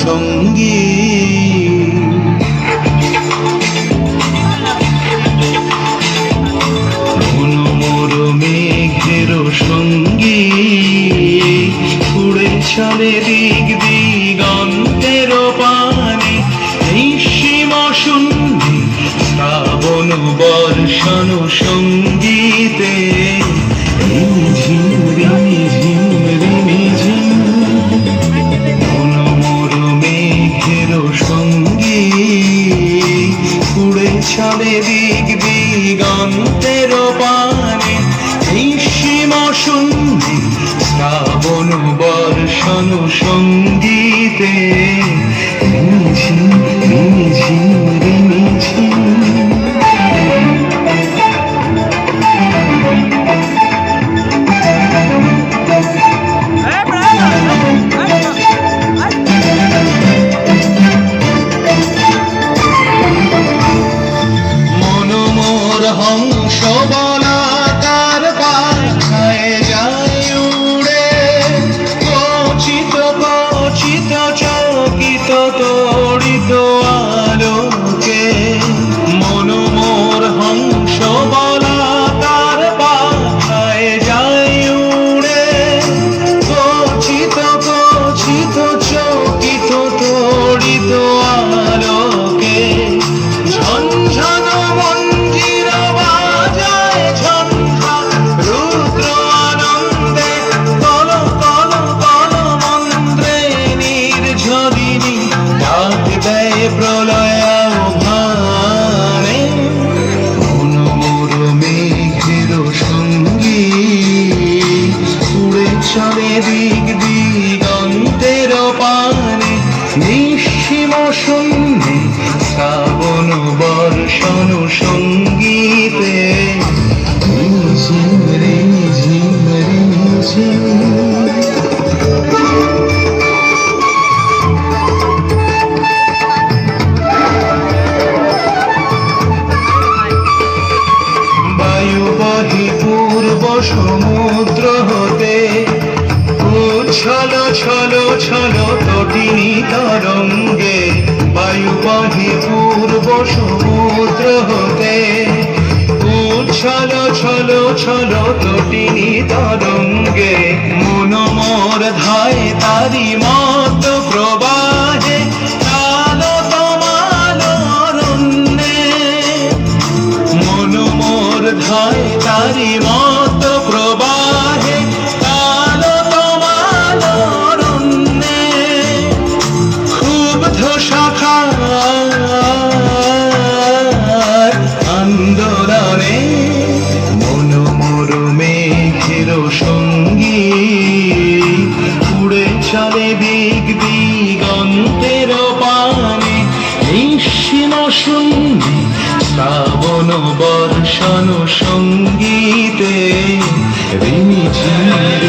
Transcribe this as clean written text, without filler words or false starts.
সঙ্গী মনোমর মেঘের সঙ্গী উড়ে চলে দিক দিগন্তের পানে নিঃসীম শূন্যে শ্রাবণ বর্ষণ সঙ্গীতে ঝিম রিমি ঝিম রিমি ঝিম সঙ্গী উড়ে চলে দিক দিগন্তের পানে নিঃসীম শূন্যে শ্রাবণ বর্ষণ সঙ্গীতে ঝিম রিমি ঝিম রিমি ঝিম হংস বলাকার পাখায় যায় উড়ে কচিত কচিত চকিত তড়িত আলোকে মনোমর হংস বলাকার পাখায় যায় উড়ে কচিত কচিত চকিত তড়িত আলোকে ঝনঝন প্রলয় ভানে মনোমর মেঘের সঙ্গী উড়ে চলে দিক দিগন্তের পানে নিঃসীম শূন্যে শ্রাবণ বর্ষণ সঙ্গীতে ঝিম রিমি ঝিম রিমি ঝিম পূর্ব সমুদ্র হতে উচ্ছল ছল ছল তটিনী তরঙ্গে বায়ু বহে পূর্ব সমুদ্র হতে উচ্ছল ছল ছল তটিনী তরঙ্গে মনোমর ধায় তারি মত প্রবাহে কালো তমাল অরণ্যে মনোমর ধায় তারি মত প্রবাহে কালো তমাল অরণ্যে ক্ষুব্ধ শাখার আন্দোলনে মনোমর মেঘের সঙ্গী উড়ে চলে দিক দিগন্তের পানে নিঃসীম শূন্যে শ্রাবণ বর্ষণ সঙ্গীতে রিমি ঝিম